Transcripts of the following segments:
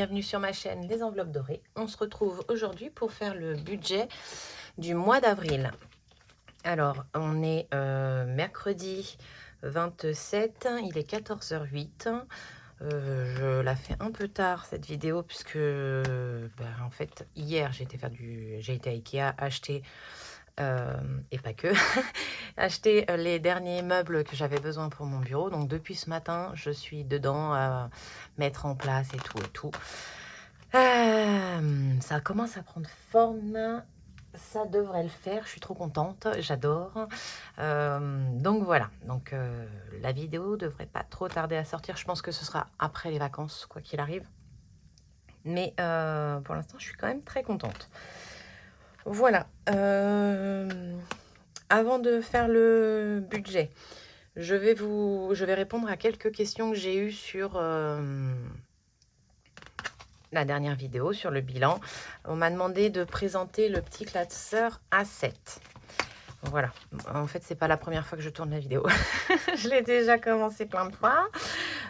bienvenue sur ma chaîne Les Enveloppes Dorées. On se retrouve aujourd'hui pour faire le budget du mois d'avril. Alors, on est mercredi 27, il est 14h08. Je la fais un peu tard cette vidéo puisque en fait hier j'ai été à Ikea acheter et pas que acheter les derniers meubles que j'avais besoin pour mon bureau. Donc depuis ce matin je suis dedans à mettre en place et tout. Ça commence à prendre forme, ça devrait le faire, je suis trop contente, j'adore. Donc voilà, donc la vidéo devrait pas trop tarder à sortir, je pense que ce sera après les vacances quoi qu'il arrive. Mais pour l'instant je suis quand même très contente. Voilà, avant de faire le budget, je vais répondre à quelques questions que j'ai eues sur la dernière vidéo, sur le bilan. On m'a demandé de présenter le petit classeur A7. Voilà, en fait, c'est pas la première fois que je tourne la vidéo. Je l'ai déjà commencé plein de fois.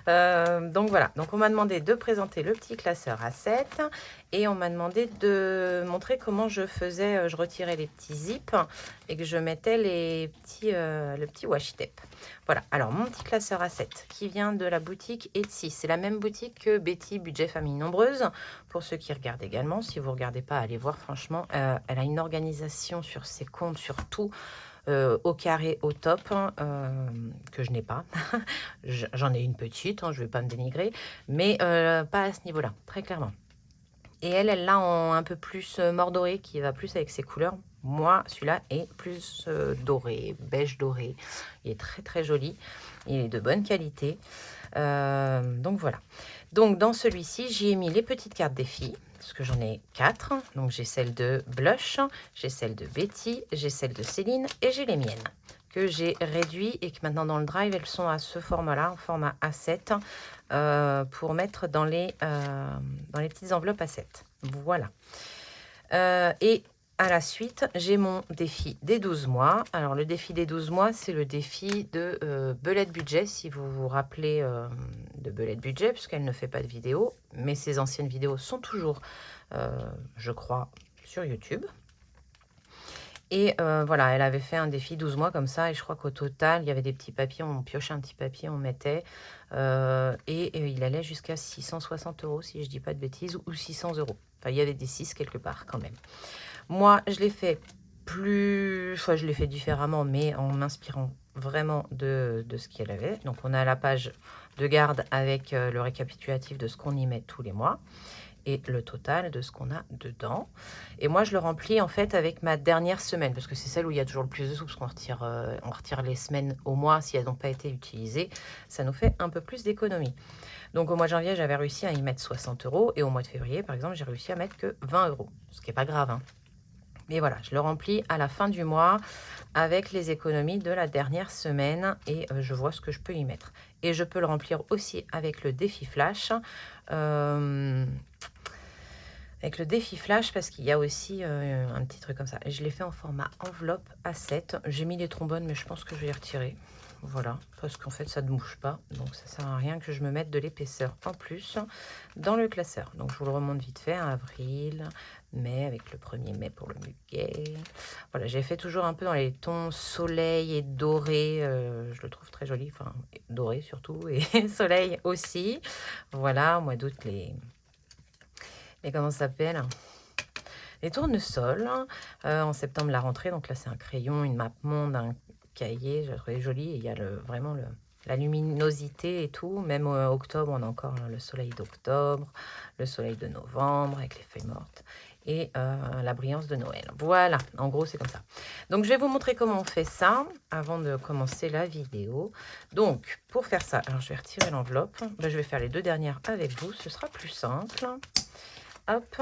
Donc voilà, donc on m'a demandé de présenter le petit classeur A7 et on m'a demandé de montrer comment je faisais, je retirais les petits zips et que je mettais le petit washi tape. Voilà, alors mon petit classeur A7 qui vient de la boutique Etsy, c'est la même boutique que Betty Budget Famille Nombreuse. Pour ceux qui regardent également, si vous ne regardez pas, allez voir, franchement, elle a une organisation sur ses comptes, sur tout. Au carré, au top, que je n'ai pas. J'en ai une petite, je ne vais pas me dénigrer, mais pas à ce niveau-là, très clairement. Et elle l'a en un peu plus mordoré, qui va plus avec ses couleurs. Moi, celui-là est plus doré, beige doré. Il est très très joli. Il est de bonne qualité. Donc voilà. Donc dans celui-ci, j'y ai mis les petites cartes des filles, parce que j'en ai 4. Donc j'ai celle de Blush, j'ai celle de Betty, j'ai celle de Céline et j'ai les miennes que j'ai réduit et que maintenant dans le drive, elles sont à ce format-là, en format A7, pour mettre dans les petites enveloppes A7. Voilà. Et à la suite, j'ai mon défi des 12 mois. Alors, le défi des 12 mois, c'est le défi de Belette Budget, si vous vous rappelez de Belette Budget, puisqu'elle ne fait pas de vidéos, mais ses anciennes vidéos sont toujours, je crois, sur YouTube. Et voilà, elle avait fait un défi 12 mois comme ça, et je crois qu'au total, il y avait des petits papiers, on piochait un petit papier, on mettait, et il allait jusqu'à 660 €, si je dis pas de bêtises, ou 600 €. Enfin, il y avait des 6 quelque part quand même. Moi, je l'ai fait je l'ai fait différemment, mais en m'inspirant vraiment de ce qu'elle avait. Donc, on a la page de garde avec le récapitulatif de ce qu'on y met tous les mois et le total de ce qu'on a dedans. Et moi, je le remplis en fait avec ma dernière semaine, parce que c'est celle où il y a toujours le plus de sous, parce qu'on retire les semaines au mois si elles n'ont pas été utilisées. Ça nous fait un peu plus d'économie. Donc au mois de janvier, j'avais réussi à y mettre 60 €, et au mois de février, par exemple, j'ai réussi à mettre que 20 €, ce qui n'est pas grave, hein. Mais voilà, je le remplis à la fin du mois avec les économies de la dernière semaine et je vois ce que je peux y mettre. Et je peux le remplir aussi avec le défi flash. Parce qu'il y a aussi un petit truc comme ça. Et je l'ai fait en format enveloppe A7. J'ai mis les trombones, mais je pense que je vais les retirer. Voilà, parce qu'en fait, ça ne bouge pas. Donc, ça sert à rien que je me mette de l'épaisseur en plus dans le classeur. Donc, je vous le remonte vite fait. Avril, mai, avec le 1er mai pour le muguet. Voilà, j'ai fait toujours un peu dans les tons soleil et doré. Je le trouve très joli. Enfin, doré surtout. Et soleil aussi. Voilà, au mois d'août, comment ça s'appelle, les tournesols. En septembre, la rentrée. Donc là, c'est un crayon, une map monde, un cahier. Je trouvais joli. Et il y a vraiment la luminosité et tout. Même octobre, on a encore le soleil d'octobre, le soleil de novembre avec les feuilles mortes et la brillance de Noël. Voilà, en gros, c'est comme ça. Donc, je vais vous montrer comment on fait ça avant de commencer la vidéo. Donc, pour faire ça, alors je vais retirer l'enveloppe. Je vais faire les 2 dernières avec vous. Ce sera plus simple. Hop.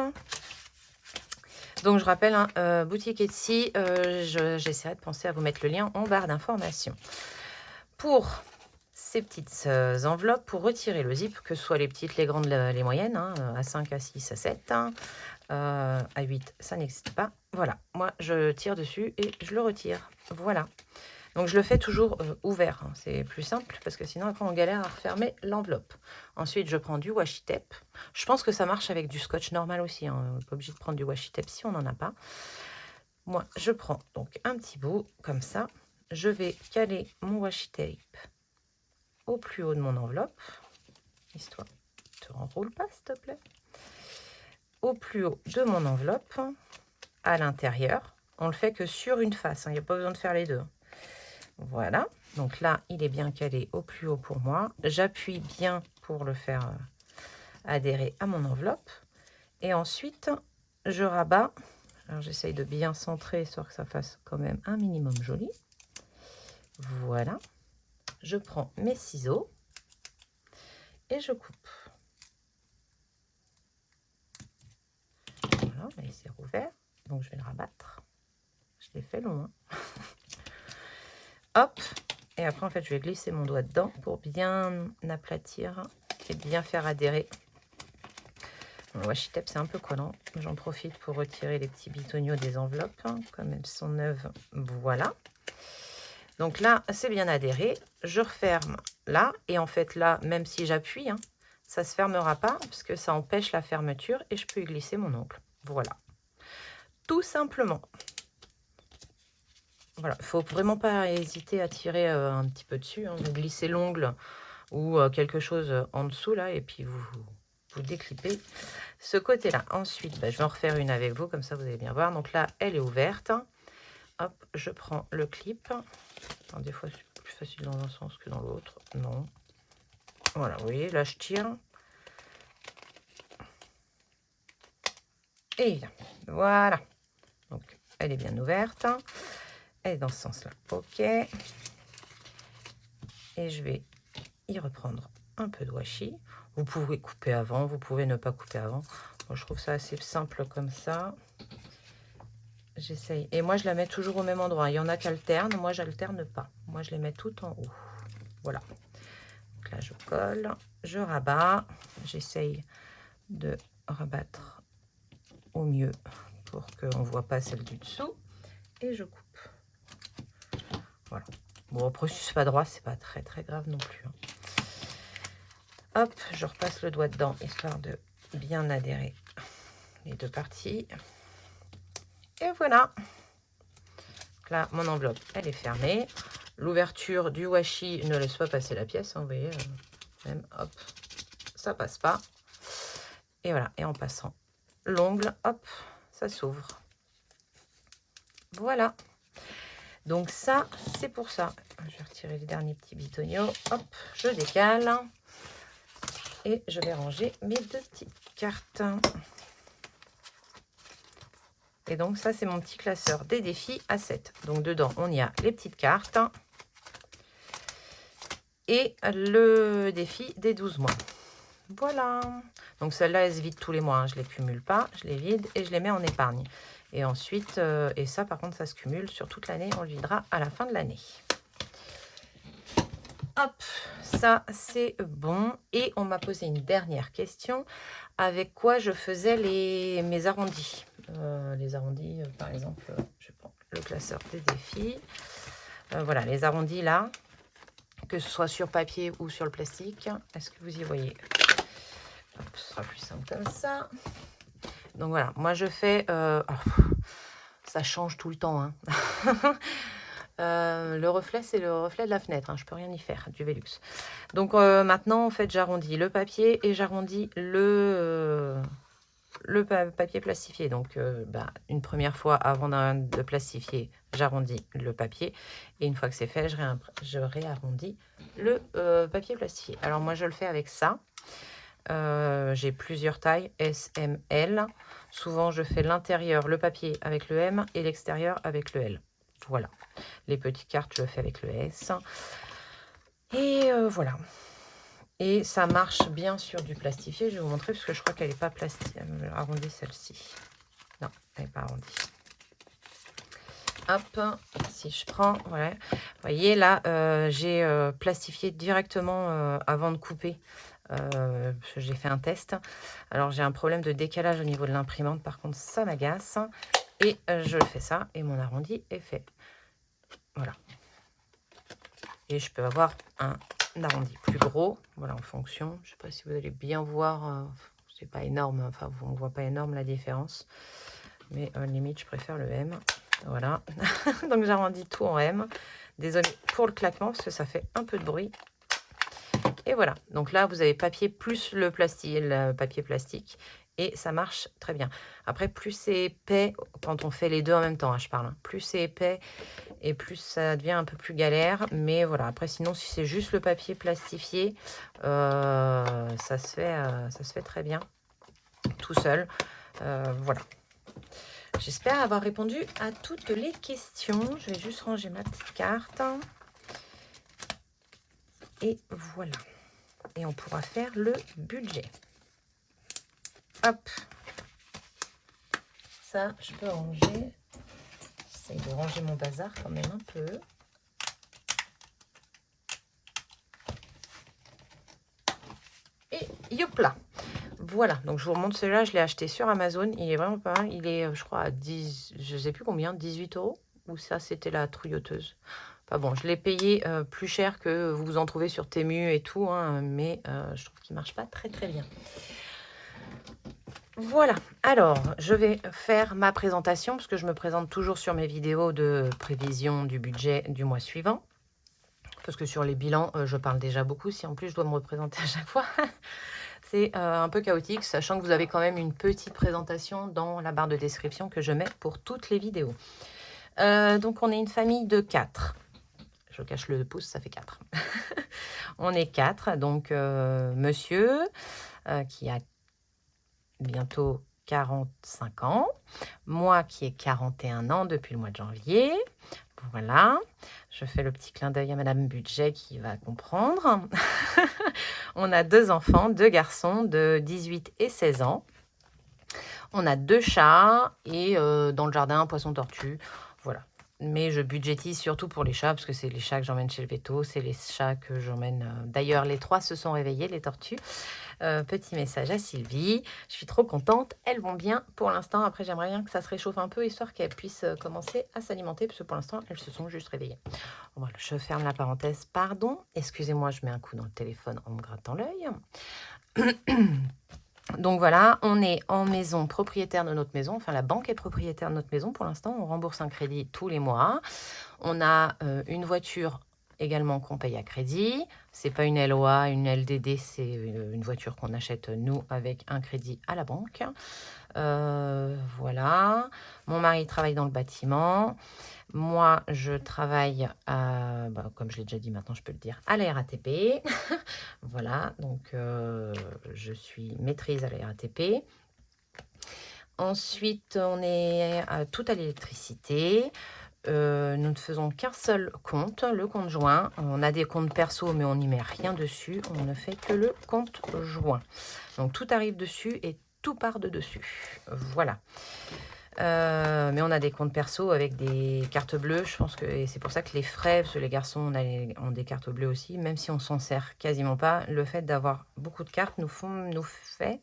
Donc, je rappelle, hein, boutique Etsy, j'essaierai de penser à vous mettre le lien en barre d'information. Pour ces petites enveloppes, pour retirer le zip, que ce soit les petites, les grandes, les moyennes, hein, à 5, à 6, à 7, hein, à 8, ça n'existe pas. Voilà, moi, je tire dessus et je le retire. Voilà. Donc je le fais toujours ouvert, hein. C'est plus simple parce que sinon après on galère à refermer l'enveloppe. Ensuite je prends du washi tape. Je pense que ça marche avec du scotch normal aussi, hein. On n'est pas obligé de prendre du washi tape si on n'en a pas. Moi je prends donc un petit bout comme ça. Je vais caler mon washi tape au plus haut de mon enveloppe. Histoire, te renroule pas s'il te plaît. Au plus haut de mon enveloppe, à l'intérieur. On le fait que sur une face, hein. Il n'y a pas besoin de faire les deux. Voilà, donc là, il est bien calé au plus haut pour moi. J'appuie bien pour le faire adhérer à mon enveloppe. Et ensuite, je rabats. Alors, j'essaye de bien centrer, histoire que ça fasse quand même un minimum joli. Voilà. Je prends mes ciseaux et je coupe. Voilà, mais c'est rouvert, donc je vais le rabattre. Je l'ai fait long, hein. Hop, et après en fait je vais glisser mon doigt dedans pour bien aplatir et bien faire adhérer. Le washi tape c'est un peu collant, j'en profite pour retirer les petits bitoniaux des enveloppes, hein, comme elles sont neuves. Voilà, donc là c'est bien adhéré, je referme là, et en fait là même si j'appuie, hein, ça se fermera pas parce que ça empêche la fermeture et je peux y glisser mon ongle. Voilà, tout simplement. Voilà, il ne faut vraiment pas hésiter à tirer un petit peu dessus, hein. Vous glissez l'ongle ou quelque chose en dessous là, et puis vous déclipez ce côté-là. Ensuite, je vais en refaire une avec vous, comme ça vous allez bien voir. Donc là, elle est ouverte. Hop, je prends le clip. Alors, des fois, c'est plus facile dans un sens que dans l'autre. Non. Voilà, vous voyez, là, je tire. Et voilà. Donc, elle est bien ouverte. Elle est dans ce sens-là. OK. Et je vais y reprendre un peu de washi. Vous pouvez couper avant, vous pouvez ne pas couper avant. Moi, je trouve ça assez simple comme ça. J'essaye. Et moi, je la mets toujours au même endroit. Il y en a qui alternent. Moi, j'alterne pas. Moi, je les mets tout en haut. Voilà. Donc là, je colle. Je rabats. J'essaye de rabattre au mieux pour qu'on ne voit pas celle du dessous. Et je coupe. Voilà. Bon, après, si c'est pas droit, c'est pas très grave non plus, hein. Hop, je repasse le doigt dedans, histoire de bien adhérer les deux parties. Et voilà. Donc là, mon enveloppe, elle est fermée. L'ouverture du washi ne laisse pas passer la pièce, hein, vous voyez, même, hop, ça passe pas. Et voilà, et en passant l'ongle, hop, ça s'ouvre. Voilà. Donc ça, c'est pour ça. Je vais retirer les derniers petits bitoniaux. Hop, je décale. Et je vais ranger mes deux petites cartes. Et donc ça, c'est mon petit classeur des défis à 7. Donc dedans, on y a les petites cartes et le défi des 12 mois. Voilà. Donc celle-là, elle se vide tous les mois, hein. Je ne les cumule pas, je les vide et je les mets en épargne. Et ensuite, et ça par contre, ça se cumule sur toute l'année. On le videra à la fin de l'année. Hop, ça c'est bon. Et on m'a posé une dernière question. Avec quoi je faisais mes arrondis. Les arrondis, par exemple, je prends le classeur des défis. Voilà, les arrondis là, que ce soit sur papier ou sur le plastique. Est-ce que vous y voyez? Hop, ce sera plus simple comme ça. Donc voilà, moi je fais... ça change tout le temps, hein. Le reflet, c'est le reflet de la fenêtre, hein. Je peux rien y faire, du Velux. Donc maintenant, en fait, j'arrondis le papier et j'arrondis le papier plastifié. Donc une première fois, avant de plastifier, j'arrondis le papier. Et une fois que c'est fait, je réarrondis le papier plastifié. Alors moi, je le fais avec ça. J'ai plusieurs tailles, S, M, L. Souvent, je fais l'intérieur, le papier avec le M et l'extérieur avec le L. Voilà. Les petites cartes, je le fais avec le S. Et voilà. Et ça marche bien sur du plastifié. Je vais vous montrer parce que je crois qu'elle n'est pas arrondie celle-ci. Non, elle n'est pas arrondie. Hop, si je prends, voilà. Vous voyez là, j'ai plastifié directement avant de couper. J'ai fait un test. Alors j'ai un problème de décalage au niveau de l'imprimante. Par contre, ça m'agace. Et je fais ça et mon arrondi est fait. Voilà. Et je peux avoir un arrondi plus gros. Voilà, en fonction. Je ne sais pas si vous allez bien voir. C'est pas énorme. Enfin, on ne voit pas énorme la différence. Mais limite, je préfère le M. Voilà. Donc, j'arrondis tout en M. Désolée pour le claquement parce que ça fait un peu de bruit. Et voilà. Donc là, vous avez papier plus le papier plastique. Et ça marche très bien. Après, plus c'est épais, quand on fait les deux en même temps, hein, je parle. Hein, plus c'est épais et plus ça devient un peu plus galère. Mais voilà, après, sinon, si c'est juste le papier plastifié, ça se fait très bien, tout seul. Voilà. J'espère avoir répondu à toutes les questions. Je vais juste ranger ma petite carte. Et voilà. Et on pourra faire le budget. Hop. Ça, je peux ranger. J'essaie de ranger mon bazar quand même un peu. Et yop là. Voilà, donc je vous remontre celui-là, je l'ai acheté sur Amazon. Il est vraiment pas mal. Il est, je crois, à 10, je sais plus combien, 18 €. Ou ça, c'était la trouilloteuse. Enfin bon, je l'ai payé plus cher que vous en trouvez sur Temu et tout. Hein, mais je trouve qu'il marche pas très très bien. Voilà, alors je vais faire ma présentation parce que je me présente toujours sur mes vidéos de prévision du budget du mois suivant. Parce que sur les bilans, je parle déjà beaucoup. Si en plus je dois me représenter à chaque fois, c'est un peu chaotique, sachant que vous avez quand même une petite présentation dans la barre de description que je mets pour toutes les vidéos. Donc on est une famille de 4. Je cache le pouce, ça fait 4. On est 4, donc monsieur qui a bientôt 45 ans, moi qui ai 41 ans depuis le mois de janvier. Voilà, je fais le petit clin d'œil à Madame Budget qui va comprendre. On a 2 enfants, 2 garçons de 18 et 16 ans. On a 2 chats et dans le jardin, un poisson tortue. Voilà. Mais je budgétise surtout pour les chats, parce que c'est les chats que j'emmène chez le véto, c'est les chats que j'emmène... D'ailleurs, les 3 se sont réveillés, les tortues. Petit message à Sylvie, je suis trop contente, elles vont bien pour l'instant. Après, j'aimerais bien que ça se réchauffe un peu, histoire qu'elles puissent commencer à s'alimenter, parce que pour l'instant, elles se sont juste réveillées. Voilà, je ferme la parenthèse, pardon. Excusez-moi, je mets un coup dans le téléphone en me grattant l'œil. Donc voilà, on est en maison, propriétaire de notre maison. Enfin, la banque est propriétaire de notre maison pour l'instant. On rembourse un crédit tous les mois. On a une voiture également qu'on paye à crédit. C'est pas une LOA, une LDD, c'est une voiture qu'on achète nous avec un crédit à la banque. Voilà. Mon mari travaille dans le bâtiment. Moi, je travaille, comme je l'ai déjà dit, maintenant je peux le dire, à la RATP. Voilà, donc je suis maîtrise à la RATP. Ensuite, on est tout à l'électricité. Nous ne faisons qu'un seul compte, le compte joint. On a des comptes perso, mais on n'y met rien dessus. On ne fait que le compte joint. Donc tout arrive dessus et tout part de dessus. Voilà. Mais on a des comptes perso avec des cartes bleues. Je pense que c'est pour ça que les frais, parce que les garçons ont des cartes bleues aussi, même si on s'en sert quasiment pas, le fait d'avoir beaucoup de cartes nous fait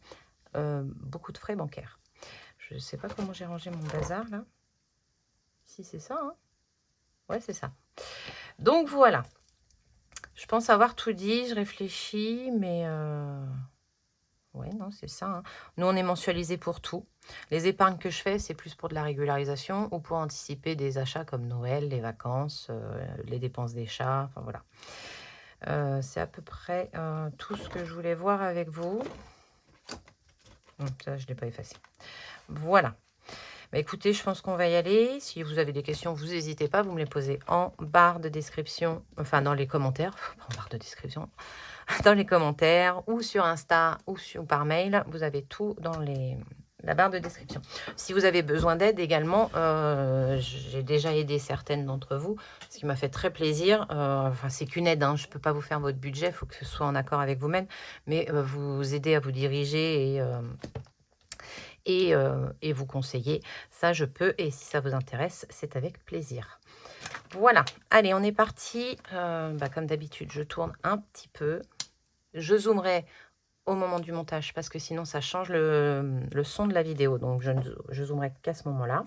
beaucoup de frais bancaires. Je ne sais pas comment j'ai rangé mon bazar là. Si c'est ça, hein. Ouais, c'est ça. Donc voilà. Je pense avoir tout dit, je réfléchis, mais ouais, non, c'est ça. Hein. Nous, on est mensualisé pour tout. Les épargnes que je fais, c'est plus pour de la régularisation ou pour anticiper des achats comme Noël, les vacances, les dépenses des chats, enfin voilà. C'est à peu près tout ce que je voulais voir avec vous. Ça, je ne l'ai pas effacé. Voilà. Bah, écoutez, je pense qu'on va y aller. Si vous avez des questions, vous n'hésitez pas, vous me les posez en barre de description, enfin dans les commentaires, en barre de description, dans les commentaires ou sur Insta ou par mail. Vous avez tout dans la barre de description. Si vous avez besoin d'aide également, j'ai déjà aidé certaines d'entre vous, ce qui m'a fait très plaisir. Enfin, c'est qu'une aide, hein, je ne peux pas vous faire votre budget, il faut que ce soit en accord avec vous-même, mais vous aider à vous diriger et vous conseiller. Ça, je peux, et si ça vous intéresse, c'est avec plaisir. Voilà, allez, on est parti. Comme d'habitude, je tourne un petit peu. Je zoomerai au moment du montage parce que sinon, ça change le son de la vidéo. Donc, je zoomerai qu'à ce moment-là.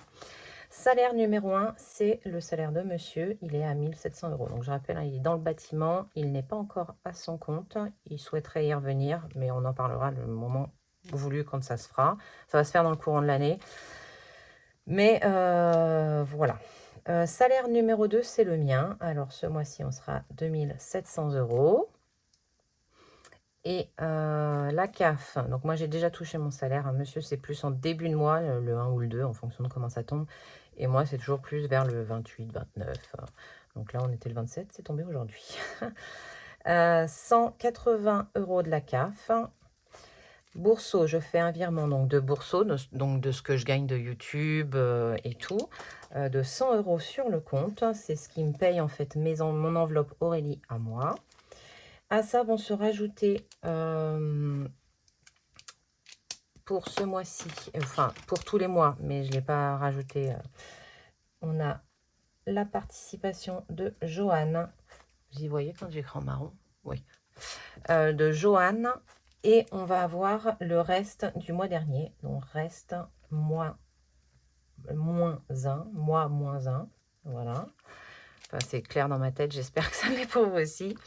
Salaire numéro 1, c'est le salaire de monsieur. Il est à 1 700 €. Donc, je rappelle, hein, il est dans le bâtiment. Il n'est pas encore à son compte. Il souhaiterait y revenir, mais on en parlera le moment voulu quand ça se fera. Ça va se faire dans le courant de l'année. Mais voilà. Salaire numéro 2, c'est le mien. Alors, ce mois-ci, on sera à 2 700 €. Et la CAF, donc moi j'ai déjà touché mon salaire, hein. Monsieur c'est plus en début de mois, le 1 ou le 2 en fonction de comment ça tombe. Et moi c'est toujours plus vers le 28, 29. Donc là on était le 27, c'est tombé aujourd'hui. 180 € de la CAF. Bourseau, je fais un virement donc de Bourseau, donc de ce que je gagne de YouTube et tout, de 100 € sur le compte. C'est ce qui me paye en fait mon enveloppe Aurélie à moi. À ça vont se rajouter pour ce mois-ci, enfin pour tous les mois, mais je ne l'ai pas rajouté. On a la participation de Joanne. Vous y voyez quand j'ai écran marron? Oui. De Joanne. Et on va avoir le reste du mois dernier. Donc reste moins 1, mois moins 1. Voilà. Enfin, c'est clair dans ma tête, j'espère que ça l'est pour vous aussi.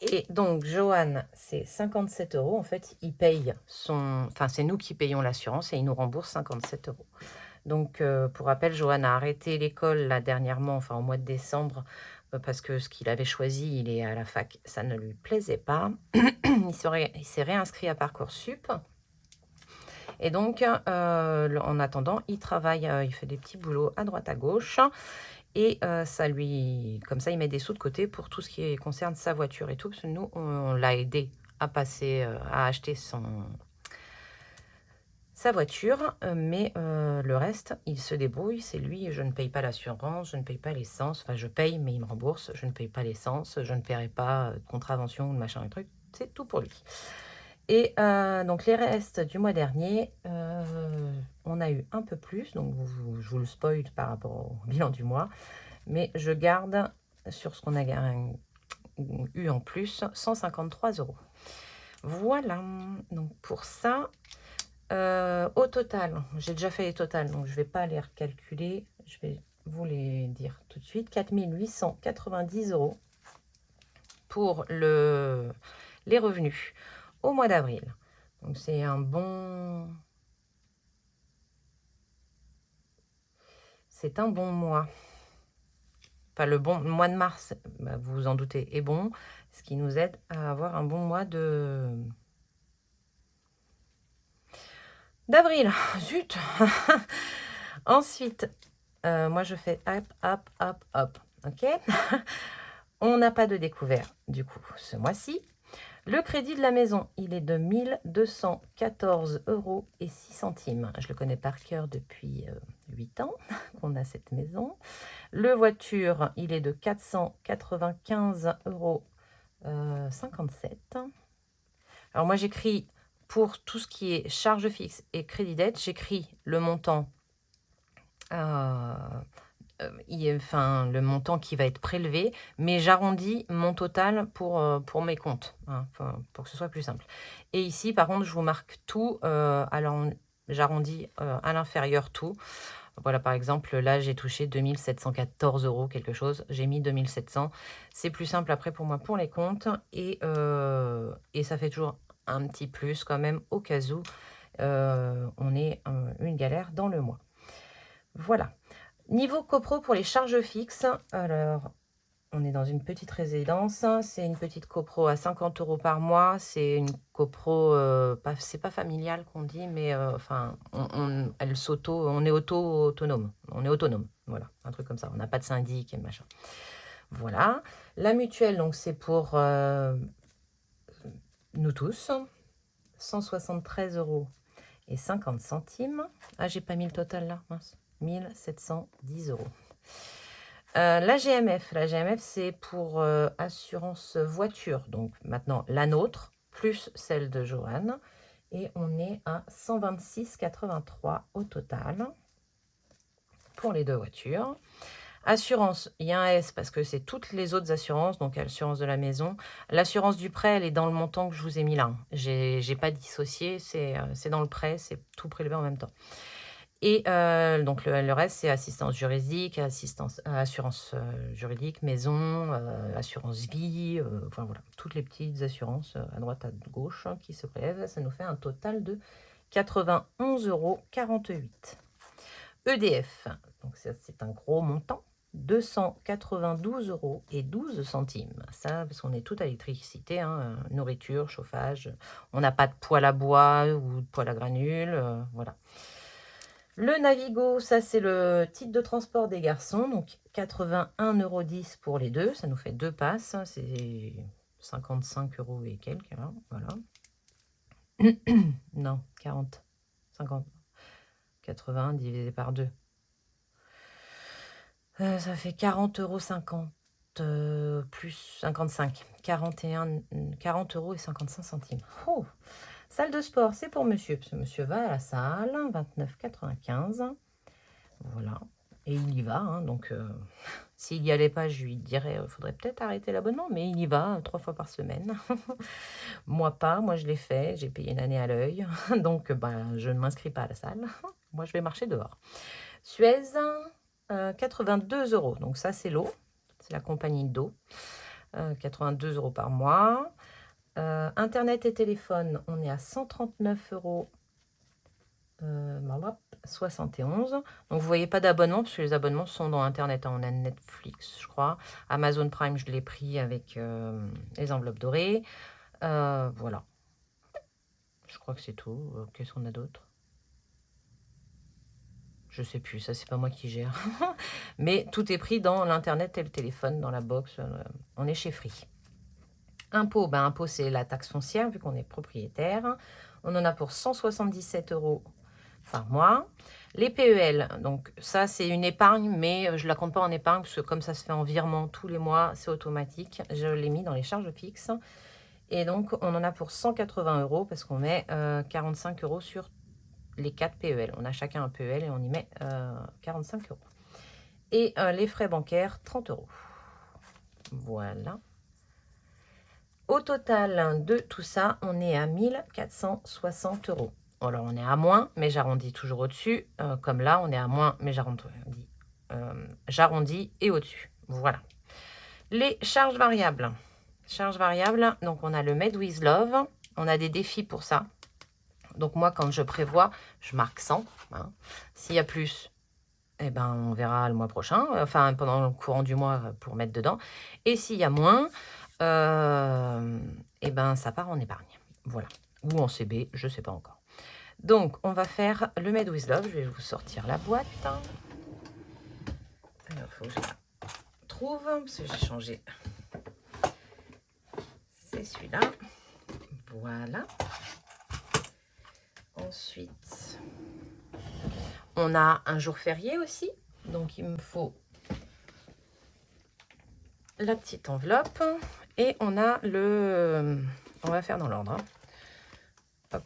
Et donc, Johan, c'est 57 €. En fait, il paye son... Enfin, c'est nous qui payons l'assurance et il nous rembourse 57 €. Donc, pour rappel, Johan a arrêté l'école là dernièrement, enfin au mois de décembre, parce que ce qu'il avait choisi, il est à la fac, ça ne lui plaisait pas. Il s'est réinscrit à Parcoursup. Et donc, en attendant, il travaille, il fait des petits boulots à droite à gauche. Et ça lui, comme ça, il met des sous de côté pour tout ce qui concerne sa voiture et tout. Parce que nous, on l'a aidé à passer, à acheter sa voiture. Mais le reste, il se débrouille. C'est lui, je ne paye pas l'assurance, je ne paye pas l'essence. Enfin, je paye, mais il me rembourse. Je ne paye pas l'essence, je ne paierai pas de contravention, de machin et truc. C'est tout pour lui. Et donc, les restes du mois dernier, on a eu un peu plus. Donc, je vous le spoil par rapport au bilan du mois. Mais je garde sur ce qu'on a eu en plus, 153 €. Voilà, donc pour ça, au total, j'ai déjà fait les totals, donc je ne vais pas les recalculer. Je vais vous les dire tout de suite. 4 890 € pour les revenus au mois d'avril. Donc c'est un bon... C'est un bon mois. Enfin, le mois de mars, bah, vous vous en doutez, est bon, ce qui nous aide à avoir un bon mois d'avril. Zut. Ensuite, moi je fais hop, hop, hop, hop. Ok. On n'a pas de découvert du coup ce mois-ci. Le crédit de la maison, il est de 1 214 € et 6 centimes. Je le connais par cœur depuis 8 ans qu'on a cette maison. Le voiture, il est de 495 € 57. Alors moi, j'écris pour tout ce qui est charge fixe et crédit dette, j'écris le montant le montant qui va être prélevé, mais j'arrondis mon total pour mes comptes, hein, pour que ce soit plus simple. Et ici, par contre, je vous marque tout, alors j'arrondis à l'inférieur tout. Voilà, par exemple, là, j'ai touché 2 714 € quelque chose. J'ai mis 2 700. C'est plus simple après pour moi pour les comptes. Et ça fait toujours un petit plus quand même au cas où on ait une galère dans le mois. Voilà. Niveau copro pour les charges fixes, alors on est dans une petite résidence, c'est une petite copro à 50 € par mois, c'est une copro, c'est pas familiale qu'on dit, mais enfin, on est autonome, voilà, un truc comme ça, on n'a pas de syndic et machin. Voilà, la mutuelle, donc c'est pour nous tous, 173 € et 50 centimes. Ah, j'ai pas mis le total là, mince. 1710 €. La GMF, c'est pour assurance voiture. Donc maintenant, la nôtre, plus celle de Joanne. Et on est à 126,83 € au total pour les deux voitures. Assurance, il y a un S parce que c'est toutes les autres assurances, donc l'assurance de la maison. L'assurance du prêt, elle est dans le montant que je vous ai mis là. J'ai pas dissocié, c'est dans le prêt, c'est tout prélevé en même temps. Et donc, le reste, c'est assistance juridique, assurance juridique, maison, assurance vie, enfin voilà, toutes les petites assurances à droite, à gauche qui se prélèvent. Ça nous fait un total de 91,48 €. EDF, donc ça, c'est un gros montant. 292,12 €. Ça, parce qu'on est tout à l'électricité, hein, nourriture, chauffage. On n'a pas de poêle à bois ou de poêle à granules, voilà. Le Navigo, ça c'est le titre de transport des garçons, donc 81,10 € pour les deux, ça nous fait 2 passes, c'est 55 € et quelques, hein, voilà. Non, 40, 50, 80 divisé par 2. Ça fait 40,50 € plus 55. 40,55 €. Oh. Salle de sport, c'est pour monsieur, parce que monsieur va à la salle, 29,95 €. Voilà. Et il y va, hein, donc s'il n'y allait pas, je lui dirais, il faudrait peut-être arrêter l'abonnement, mais il y va 3 fois par semaine. Moi pas, moi je l'ai fait, j'ai payé une année à l'œil, donc je ne m'inscris pas à la salle. Moi je vais marcher dehors. Suez, 82 €. Donc ça, c'est l'eau. C'est la compagnie d'eau. 82 € par mois. Internet et téléphone, on est à 139,71 €. Donc, vous voyez pas d'abonnement, parce que les abonnements sont dans Internet. On a Netflix, je crois. Amazon Prime, je l'ai pris avec les enveloppes dorées. Voilà. Je crois que c'est tout. Qu'est-ce qu'on a d'autre? Je sais plus, ça c'est pas moi qui gère. Mais tout est pris dans l'internet et le téléphone, dans la box. On est chez Free. Impôt, impôt c'est la taxe foncière vu qu'on est propriétaire. On en a pour 177 € par mois. Les PEL, donc ça c'est une épargne, mais je la compte pas en épargne parce que comme ça se fait en virement tous les mois, c'est automatique. Je l'ai mis dans les charges fixes. Et donc on en a pour 180 € parce qu'on met 45 € sur les 4 PEL. On a chacun un PEL et on y met 45 €. Et les frais bancaires, 30 €. Voilà. Au total de tout ça, on est à 1460 €. Alors, on est à moins, mais j'arrondis toujours au-dessus. Comme là, on est à moins, mais j'arrondis et au-dessus. Voilà. Les charges variables. Charges variables, donc on a le Made with Love. On a des défis pour ça. Donc moi, quand je prévois, je marque 100. Hein. S'il y a plus, eh ben, on verra le mois prochain, enfin pendant le courant du mois pour mettre dedans. Et s'il y a moins, eh ben, ça part en épargne. Voilà. Ou en CB, je ne sais pas encore. Donc, on va faire le Made with Love. Je vais vous sortir la boîte. Alors, il faut que je la trouve, parce que j'ai changé. C'est celui-là. Voilà. Ensuite, on a un jour férié aussi. Donc, il me faut la petite enveloppe. Et on a le... On va faire dans l'ordre. Hein. Hop.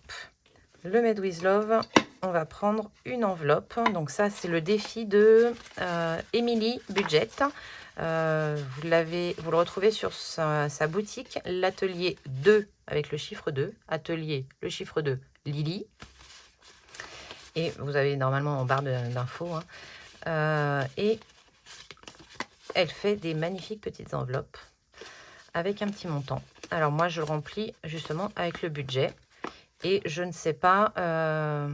Le Made with Love. On va prendre une enveloppe. Donc, ça, c'est le défi de Émilie Budget. Vous le retrouvez sur sa boutique, l'atelier 2 avec le chiffre 2. Atelier, le chiffre 2, Lily. Et vous avez normalement en barre d'infos. Hein. Et elle fait des magnifiques petites enveloppes avec un petit montant. Alors moi, je le remplis justement avec le budget. Et je ne sais pas... Je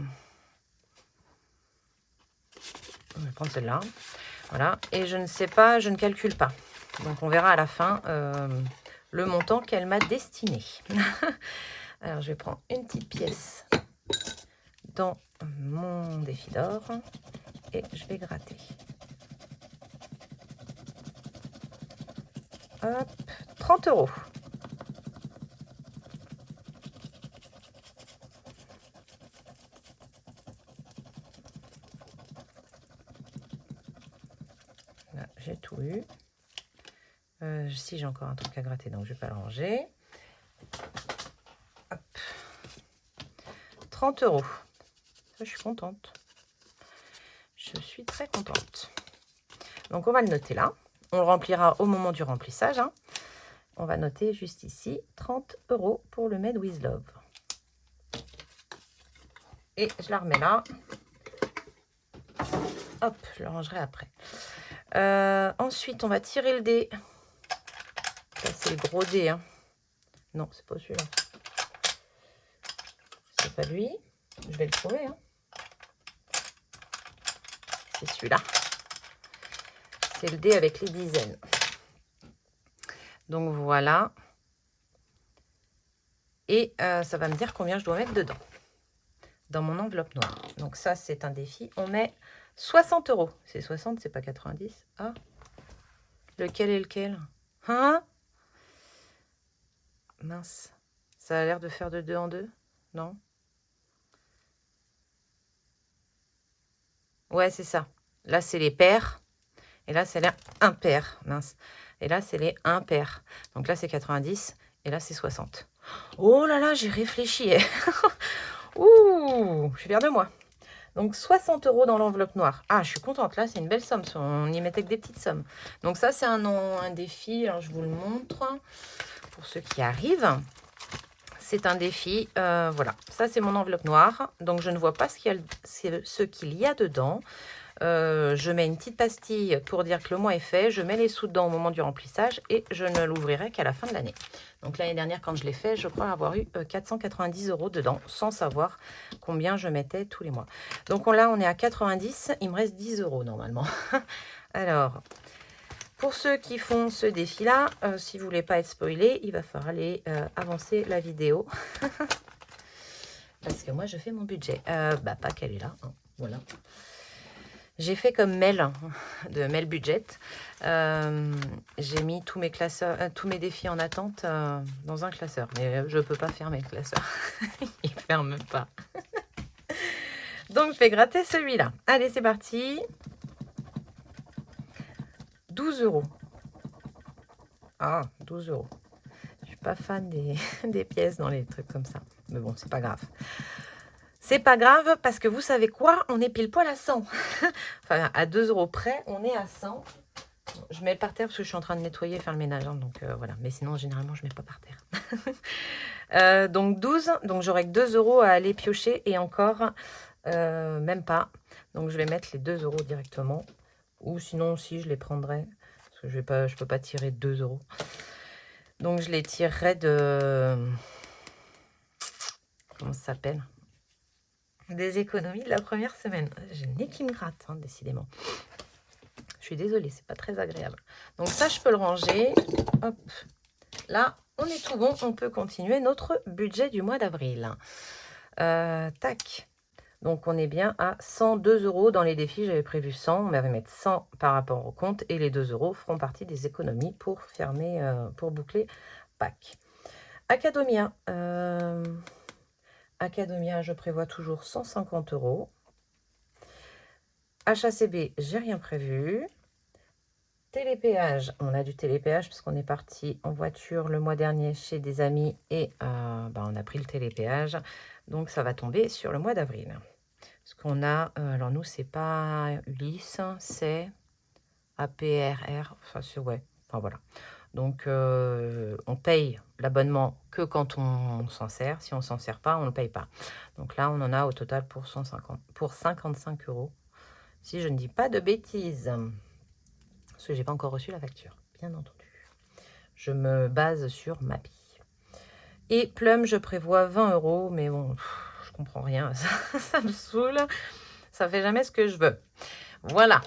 vais prendre celle-là. Voilà. Et je ne sais pas, je ne calcule pas. Donc on verra à la fin le montant qu'elle m'a destiné. Alors je vais prendre une petite pièce dans mon défi d'or et je vais gratter. Hop, 30 €. Là, j'ai tout eu. Si j'ai encore un truc à gratter, donc je vais pas le ranger. Hop. 30 €. Ça, je suis contente. Je suis très contente. Donc, on va le noter là. On le remplira au moment du remplissage. Hein. On va noter juste ici 30 € pour le Made with Love. Et je la remets là. hop, je le rangerai après. Ensuite, on va tirer le dé. Ça, c'est le gros dé. Hein. Non, c'est pas celui-là. C'est pas lui. Je vais le trouver. Hein. C'est celui-là. C'est le dé avec les dizaines. Donc voilà. Et ça va me dire combien je dois mettre dedans. Dans mon enveloppe noire. Donc ça, c'est un défi. On met 60 €. C'est 60, c'est pas 90. Ah. Lequel est lequel? Hein? Mince. Ça a l'air de faire de 2 en 2. Non? Ouais, c'est ça. Là, c'est les pairs. Et là, c'est les impairs. Mince. Et là, c'est les impairs. Donc là, c'est 90. Et là, c'est 60. Oh là là, j'ai réfléchi. Ouh, je suis fière de moi. Donc 60 € dans l'enveloppe noire. Ah, je suis contente. Là, c'est une belle somme. On y mettait que des petites sommes. Donc ça, c'est un défi. Alors, je vous le montre pour ceux qui arrivent. C'est un défi. Voilà. Ça, c'est mon enveloppe noire. Donc, je ne vois pas ce qu'il y a dedans. Je mets une petite pastille pour dire que le mois est fait. Je mets les sous dedans au moment du remplissage et je ne l'ouvrirai qu'à la fin de l'année. Donc l'année dernière, quand je l'ai fait, je crois avoir eu 490 € dedans sans savoir combien je mettais tous les mois. Donc là, on est à 90. Il me reste 10 € normalement. Alors, pour ceux qui font ce défi-là, si vous ne voulez pas être spoilé, il va falloir aller avancer la vidéo. Parce que moi, je fais mon budget. Pas qu'elle est là. Hein. Voilà. J'ai fait comme Mel, de Mel Budget. J'ai mis tous mes classeurs, tous mes défis en attente dans un classeur. Mais je ne peux pas fermer le classeur. Il ne ferme pas. Donc, je vais gratter celui-là. Allez, c'est parti. 12 €. Ah, 12 €. Je ne suis pas fan des pièces dans les trucs comme ça. Mais bon, c'est pas grave. C'est pas grave parce que vous savez quoi? On est pile poil à 100. Enfin, à 2 € près, on est à 100. Je mets par terre parce que je suis en train de nettoyer et faire le ménage. Hein, donc voilà. Mais sinon, généralement, je ne mets pas par terre. Donc 12. Donc j'aurai que 2 € à aller piocher. Et encore, même pas. Donc je vais mettre les 2 € directement. Ou sinon aussi, je les prendrai. Parce que je ne peux pas tirer 2 €. Donc je les tirerai de... Comment ça s'appelle? Des économies de la première semaine. J'ai le nez qui me gratte, hein, décidément. Je suis désolée, c'est pas très agréable. Donc ça, je peux le ranger. Hop. Là, on est tout bon. On peut continuer notre budget du mois d'avril. Tac. Donc, on est bien à 102 € dans les défis. J'avais prévu 100. On m'avait mettre 100 par rapport au compte. Et les 2 € feront partie des économies pour fermer, pour boucler Pâques. Academia. Academia, je prévois toujours 150 €. HACB, j'ai rien prévu. Télépéage, on a du télépéage parce qu'on est parti en voiture le mois dernier chez des amis et on a pris le télépéage. Donc ça va tomber sur le mois d'avril. Parce qu'on a, alors nous c'est pas Ulysse, c'est APRR, enfin c'est ouais, enfin voilà. Donc on paye l'abonnement que quand on s'en sert. Si on s'en sert pas, on ne le paye pas. Donc là on en a au total pour 55 €. Si je ne dis pas de bêtises. Parce que j'ai pas encore reçu la facture, bien entendu. Je me base sur Mappy. Et Plum, je prévois 20 €, mais bon, je comprends rien. Ça me saoule. Ça fait jamais ce que je veux. Voilà.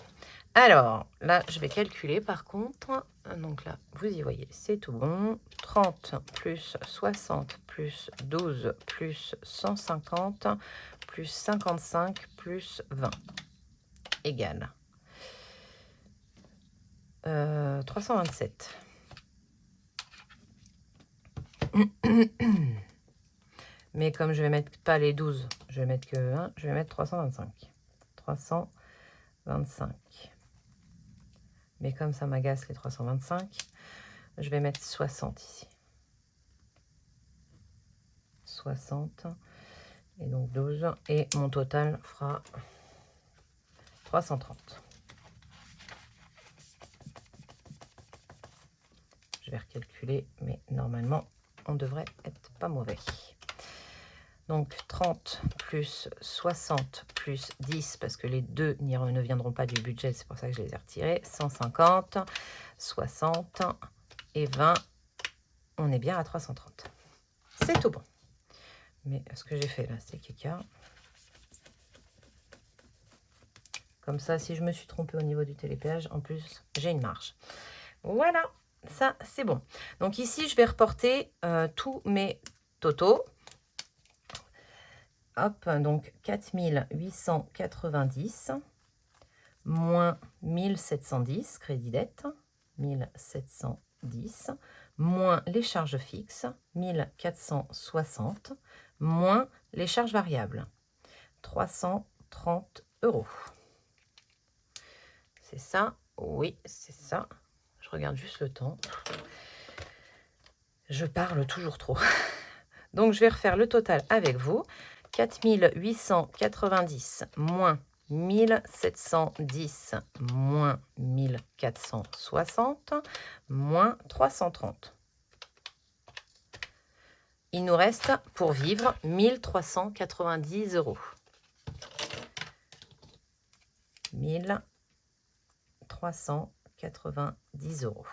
Alors, là, je vais calculer par contre. Donc là, vous y voyez, c'est tout bon. 30 plus 60 plus 12 plus 150 plus 55 plus 20 égale 327. Mais comme je vais mettre pas les 12, je vais mettre que 1, je vais mettre 325. 325. Mais comme ça m'agace les 325, je vais mettre 60 ici. 60. Et donc 12. Et mon total fera 330. Je vais recalculer, mais normalement, on devrait être pas mauvais. Donc 30 plus 60 plus 10, parce que les deux ne viendront pas du budget, c'est pour ça que je les ai retirés. 150, 60 et 20. On est bien à 330. C'est tout bon. Mais ce que j'ai fait là, c'est caca. Comme ça, si je me suis trompée au niveau du télépéage, en plus, j'ai une marge. Voilà, ça, c'est bon. Donc ici, je vais reporter tous mes totaux. Hop, donc 4890 moins 1710, crédit dette, 1710, moins les charges fixes, 1460, moins les charges variables, 330 €. C'est ça? Oui, c'est ça. Je regarde juste le temps. Je parle toujours trop. Donc, je vais refaire le total avec vous. 4890 moins 1710 moins 1460 moins 330. Il nous reste pour vivre 1390 €. 1390 €.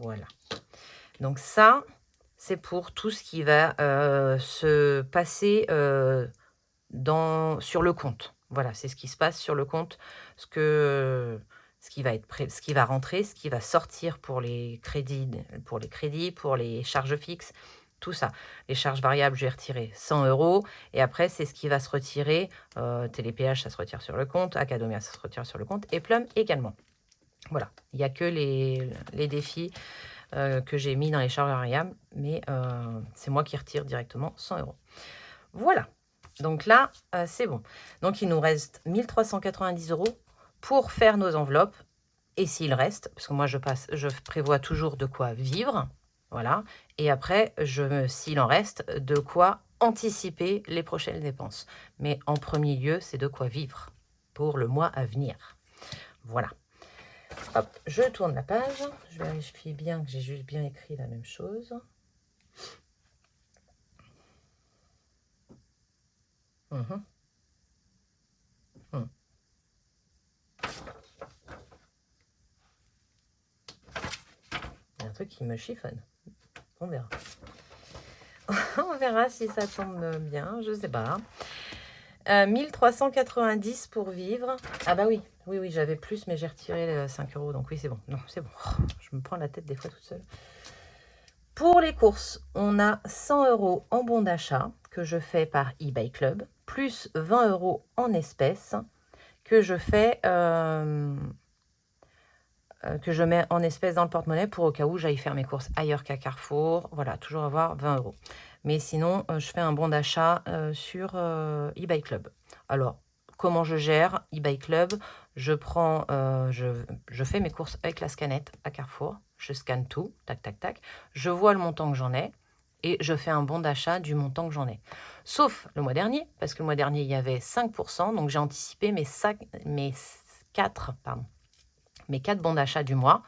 Voilà. Donc ça, c'est pour tout ce qui va se passer sur le compte. Voilà, c'est ce qui se passe sur le compte, ce qui va rentrer, ce qui va sortir pour les crédits, pour les charges fixes, tout ça. Les charges variables, je vais retirer 100 €. Et après, c'est ce qui va se retirer. Télépéage, ça se retire sur le compte. Academia, ça se retire sur le compte. Et Plum également. Voilà, il n'y a que les défis que j'ai mis dans les charges variables, mais c'est moi qui retire directement 100 €. Voilà, donc là, c'est bon. Donc, il nous reste 1390 € pour faire nos enveloppes. Et s'il reste, parce que moi, je prévois toujours de quoi vivre, voilà. Et après, s'il en reste, de quoi anticiper les prochaines dépenses. Mais en premier lieu, c'est de quoi vivre pour le mois à venir. Voilà. Hop, je tourne la page. Je vérifie bien que j'ai juste bien écrit la même chose. Il y a un truc qui me chiffonne. On verra. On verra si ça tombe bien, je sais pas. 1390 pour vivre. Ah bah oui, j'avais plus, mais j'ai retiré 5 €, donc oui, c'est bon. Non, c'est bon. Je me prends la tête des fois toute seule. Pour les courses, on a 100 € en bon d'achat que je fais par eBay Club, plus 20 € en espèces que je fais, que je mets en espèces dans le porte-monnaie pour au cas où j'aille faire mes courses ailleurs qu'à Carrefour. Voilà, toujours avoir 20 €. Mais sinon, je fais un bon d'achat sur eBay Club. Alors, comment je gère eBay Club? Je prends, je fais mes courses avec la scannette à Carrefour. Je scanne tout, tac, tac, tac. Je vois le montant que j'en ai et je fais un bon d'achat du montant que j'en ai. Sauf le mois dernier, parce que le mois dernier, il y avait 5%. Donc, j'ai anticipé mes 4 bons d'achat du mois.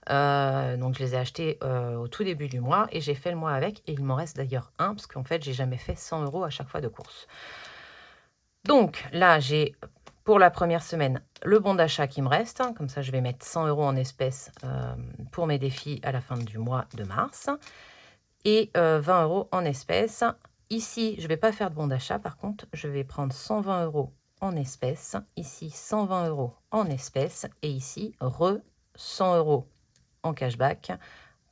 Donc, je les ai achetés au tout début du mois et j'ai fait le mois avec. Et il m'en reste d'ailleurs un, parce qu'en fait, j'ai jamais fait 100 € à chaque fois de course. Donc, là, j'ai pour la première semaine le bon d'achat qui me reste. Comme ça, je vais mettre 100 € en espèces pour mes défis à la fin du mois de mars. Et 20 € en espèces. Ici, je ne vais pas faire de bon d'achat. Par contre, je vais prendre 120 € en espèces. Ici, 120 € en espèces. Et ici, 100 € en cashback,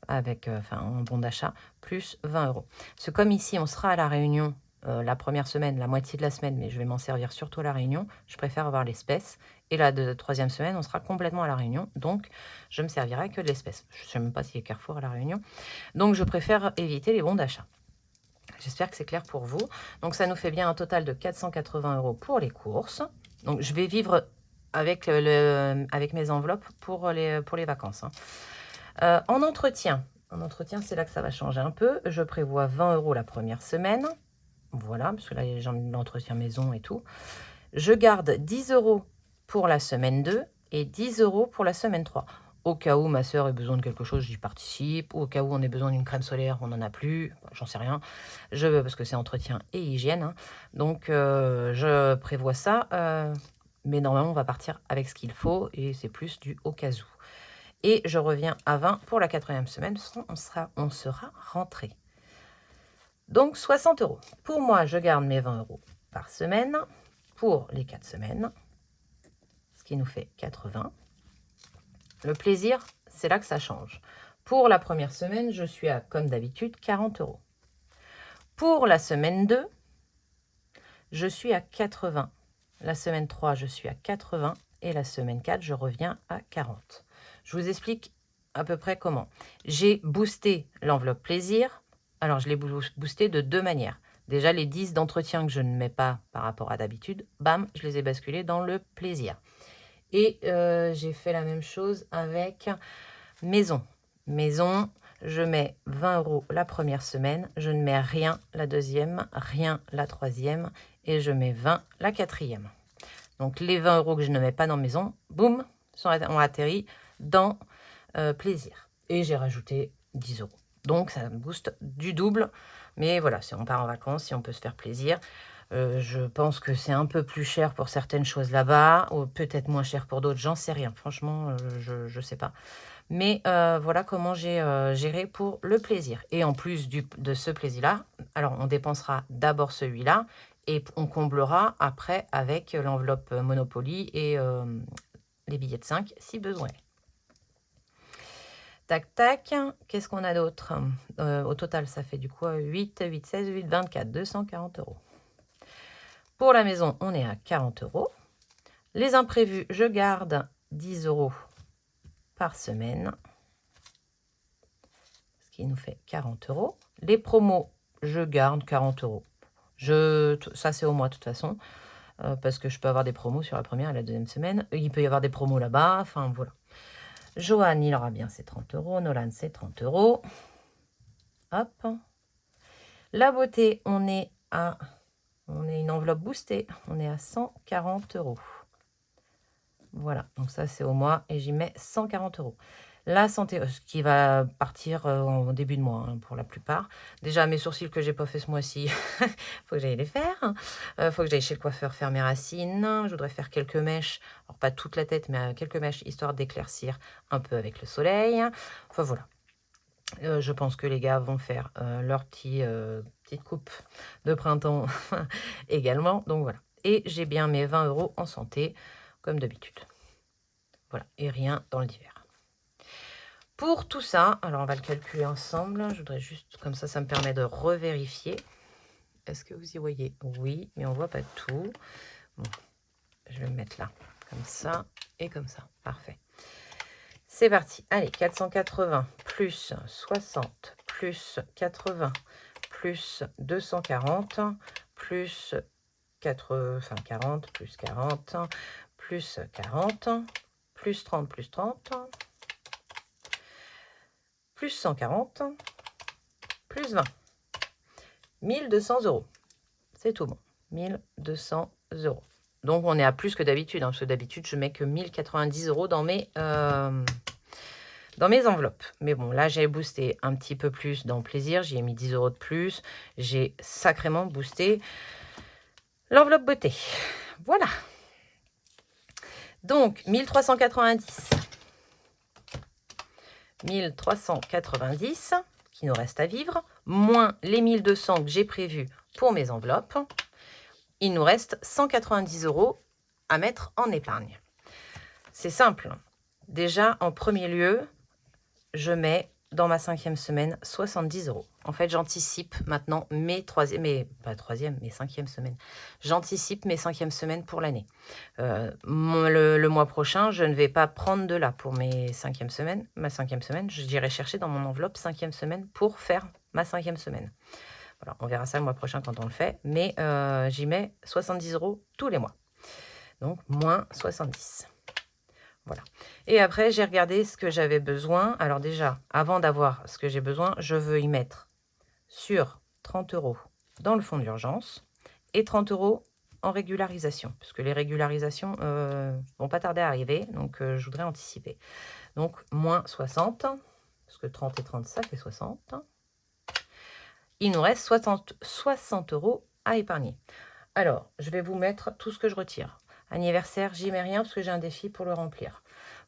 avec en bon d'achat, plus 20 €. Parce que comme ici, on sera à la Réunion la première semaine, la moitié de la semaine, mais je vais m'en servir surtout à la Réunion, je préfère avoir l'espèce. Et la troisième semaine, on sera complètement à la Réunion, donc je me servirai que de l'espèce. Je ne sais même pas s'il y a Carrefour à la Réunion. Donc, je préfère éviter les bons d'achat. J'espère que c'est clair pour vous. Donc, ça nous fait bien un total de 480 € pour les courses. Donc, je vais vivre avec mes enveloppes pour les vacances. En entretien, c'est là que ça va changer un peu. Je prévois 20 € la première semaine. Voilà, parce que là, j'ai l'entretien maison et tout. Je garde 10 € pour la semaine 2 et 10 € pour la semaine 3. au cas où ma soeur ait besoin de quelque chose, j'y participe. Ou au cas où on ait besoin d'une crème solaire, on n'en a plus. J'en sais rien. Parce que c'est entretien et hygiène. Hein. Donc, je prévois ça. Mais normalement, on va partir avec ce qu'il faut. Et c'est plus du au cas où. Et je reviens à 20 pour la 4e semaine. On sera rentré. Donc, 60 €. Pour moi, je garde mes 20 € par semaine pour les 4 semaines. Ce qui nous fait 80. Le plaisir, c'est là que ça change. Pour la première semaine, je suis à, comme d'habitude, 40 €. Pour la semaine 2, je suis à 80. La semaine 3, je suis à 80. Et la semaine 4, je reviens à 40. Je vous explique à peu près comment. J'ai boosté l'enveloppe plaisir. Alors, je l'ai boosté de 2 manières. Déjà, les 10 d'entretien que je ne mets pas par rapport à d'habitude, bam, je les ai basculés dans le plaisir. Et j'ai fait la même chose avec maison. Maison, je mets 20 € la première semaine, je ne mets rien la deuxième, rien la troisième, et je mets 20 la 4e. Donc les 20 € que je ne mets pas dans maison, boum, ont atterri dans plaisir. Et j'ai rajouté 10 €. Donc ça me booste du double. Mais voilà, si on part en vacances, si on peut se faire plaisir. Je pense que c'est un peu plus cher pour certaines choses là-bas, ou peut-être moins cher pour d'autres, j'en sais rien. Franchement, je ne sais pas. Mais voilà comment j'ai géré pour le plaisir. Et en plus de ce plaisir-là, alors on dépensera d'abord celui-là et on comblera après avec l'enveloppe Monopoly et les billets de 5 si besoin. Tac, tac. Qu'est-ce qu'on a d'autre? Au total, ça fait du coup 8, 8, 16, 8, 24, 240 €. Pour la maison, on est à 40 €. Les imprévus, je garde 10 € par semaine. Ce qui nous fait 40 €. Les promos, je garde 40 €. Ça, c'est au mois de toute façon. Parce que je peux avoir des promos sur la première et la deuxième semaine. Il peut y avoir des promos là-bas. Enfin, voilà. Johan, il aura bien ses 30 €. Nolan, c'est 30 €. Hop. La beauté, on est une enveloppe boostée. On est à 140 €. Voilà. Donc ça, c'est au mois. Et j'y mets 140 €. La santé, ce qui va partir en début de mois, hein, pour la plupart. Déjà, mes sourcils que j'ai pas fait ce mois-ci, faut que j'aille les faire. Faut que j'aille chez le coiffeur faire mes racines. Je voudrais faire quelques mèches. Alors, pas toute la tête, mais quelques mèches, histoire d'éclaircir un peu avec le soleil. Enfin, voilà. Je pense que les gars vont faire leur petite coupe de printemps également. Donc, voilà. Et j'ai bien mes 20 € en santé, comme d'habitude. Voilà. Et rien dans le divers. Pour tout ça, alors on va le calculer ensemble. Je voudrais juste, comme ça me permet de revérifier. Est-ce que vous y voyez? Oui, mais on ne voit pas tout. Bon, je vais me mettre là, comme ça et comme ça. Parfait. C'est parti. Allez, 480 plus 60 plus 80 plus 240 plus 40 plus 40 plus 40 plus 30 plus 30 plus 140 plus 20. 1200 €. C'est tout bon. 1200 €. Donc, on est à plus que d'habitude, hein, parce que d'habitude, je mets que 1090 € dans mes enveloppes. Mais bon, là, j'ai boosté un petit peu plus dans plaisir. J'y ai mis 10 € de plus. J'ai sacrément boosté l'enveloppe beauté. Voilà. Donc, 1390. 1390 qui nous reste à vivre, moins les 1200 que j'ai prévus pour mes enveloppes. Il nous reste 190 € à mettre en épargne. C'est simple. Déjà, en premier lieu, je mets dans ma 5e semaine 70 €. En fait, j'anticipe maintenant mes 5e semaines. J'anticipe mes 5e semaines pour l'année. Le mois prochain, je ne vais pas prendre de là pour ma 5e semaine. J'irai chercher dans mon enveloppe 5e semaine pour faire ma 5e semaine. Voilà, on verra ça le mois prochain quand on le fait. Mais j'y mets 70 € tous les mois. Donc, moins 70. Voilà. Et après, j'ai regardé ce que j'avais besoin. Alors déjà, avant d'avoir ce que j'ai besoin, je veux y mettre sur 30 € dans le fonds d'urgence et 30 € en régularisation, parce que les régularisations vont pas tarder à arriver, donc je voudrais anticiper. Donc, moins 60, parce que 30 et 30, ça fait 60. Il nous reste 60 € à épargner. Alors, je vais vous mettre tout ce que je retire. Anniversaire, j'y mets rien parce que j'ai un défi pour le remplir.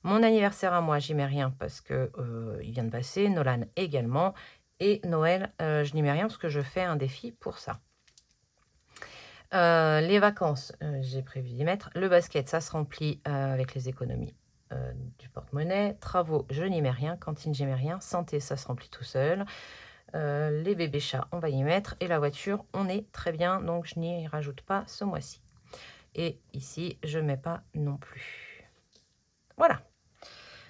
Mon anniversaire à moi, j'y mets rien parce que il vient de passer. Nolan également. Et Noël, je n'y mets rien parce que je fais un défi pour ça. Les vacances, j'ai prévu d'y mettre. Le basket, ça se remplit avec les économies du porte-monnaie. Travaux, je n'y mets rien. Cantine, j'y mets rien. Santé, ça se remplit tout seul. Les bébés chats, on va y mettre. Et la voiture, on est très bien. Donc, je n'y rajoute pas ce mois-ci. Et ici, je ne mets pas non plus. Voilà.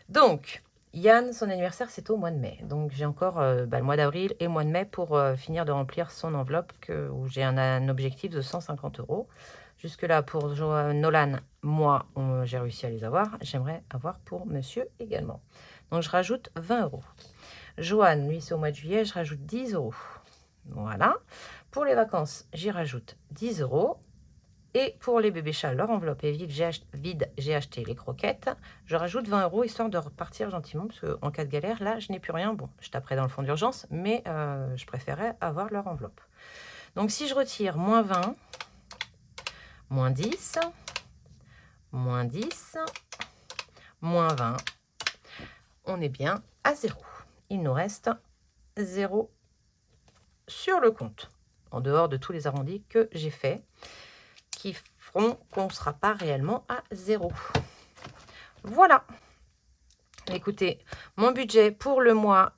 Donc, Yann, son anniversaire, c'est au mois de mai. Donc, j'ai encore le mois d'avril et le mois de mai pour finir de remplir son enveloppe où j'ai un objectif de 150 €. Jusque-là, pour Nolan, moi, j'ai réussi à les avoir. J'aimerais avoir pour monsieur également. Donc, je rajoute 20 €. Joanne, lui, c'est au mois de juillet, je rajoute 10 €. Voilà. Pour les vacances, j'y rajoute 10 €. Et pour les bébés chats, leur enveloppe est vide, j'ai acheté les croquettes. Je rajoute 20 € histoire de repartir gentiment, parce qu'en cas de galère, là, je n'ai plus rien. Bon, je taperai dans le fond d'urgence, mais je préférais avoir leur enveloppe. Donc, si je retire moins 20, moins 10, moins 10, moins 20, on est bien à 0. Il nous reste 0 sur le compte, en dehors de tous les arrondis que j'ai faits, qui feront qu'on ne sera pas réellement à 0. Voilà. Écoutez, mon budget pour le mois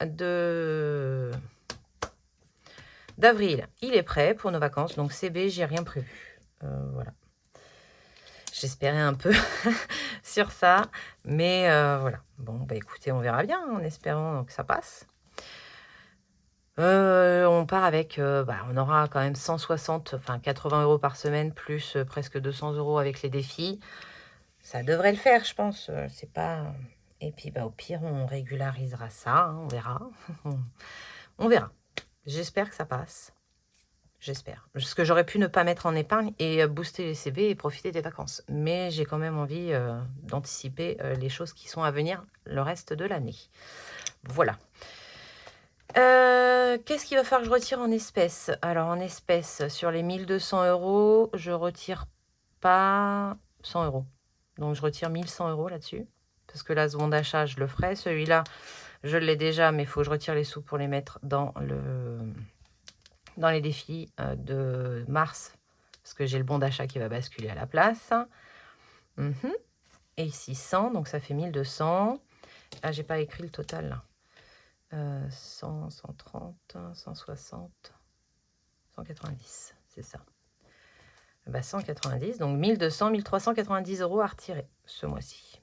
d'avril, il est prêt pour nos vacances. Donc CB, j'ai rien prévu. Voilà. J'espérais un peu sur ça. Mais voilà. Bon, bah écoutez, on verra bien en espérant que ça passe. On part avec, on aura quand même 160, enfin 80 € par semaine, plus presque 200 € avec les défis. Ça devrait le faire, je pense. C'est pas... Et puis, au pire, on régularisera ça. Hein, on verra. On verra. J'espère que ça passe. J'espère. Parce que j'aurais pu ne pas mettre en épargne et booster les CB et profiter des vacances. Mais j'ai quand même envie d'anticiper les choses qui sont à venir le reste de l'année. Voilà. Qu'est-ce qu'il va falloir que je retire en espèces? Alors, en espèces, sur les 1200 €, je retire pas 100 €. Donc, je retire 1100 € là-dessus. Parce que là, ce bon d'achat, je le ferai. Celui-là, je l'ai déjà, mais il faut que je retire les sous pour les mettre dans les défis de mars. Parce que j'ai le bon d'achat qui va basculer à la place. Et ici, 100, donc ça fait 1200. Ah, j'ai pas écrit le total, là. 100, 130, 160, 190, c'est ça. 190, donc 1200, 1390 € à retirer ce mois-ci.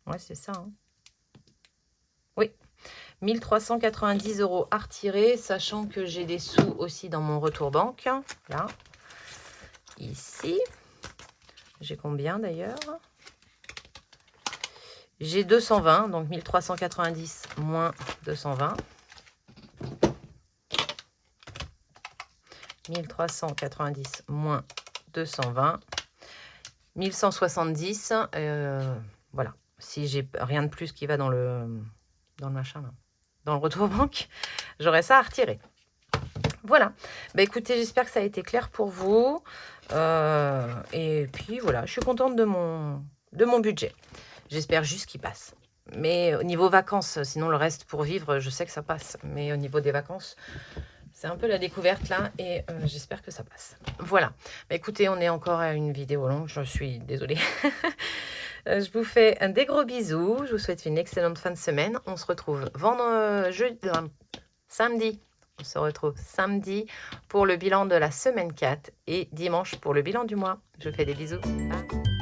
Ouais, c'est ça. Hein. Oui, 1390 € à retirer, sachant que j'ai des sous aussi dans mon retour banque. Là, ici. J'ai combien d'ailleurs? J'ai 220, donc 1390 moins 220. 1390 moins 220. 1170. Voilà. Si j'ai rien de plus qui va dans le machin, là, dans le retour banque, j'aurai ça à retirer. Voilà. Écoutez, j'espère que ça a été clair pour vous. Et puis, voilà, je suis contente de mon budget. J'espère juste qu'il passe. Mais au niveau vacances, sinon le reste pour vivre, je sais que ça passe. Mais au niveau des vacances, c'est un peu la découverte là. Et j'espère que ça passe. Voilà. Écoutez, on est encore à une vidéo longue. Je suis désolée. Je vous fais des gros bisous. Je vous souhaite une excellente fin de semaine. On se retrouve samedi. On se retrouve samedi pour le bilan de la semaine 4 et dimanche pour le bilan du mois. Je vous fais des bisous. Bye.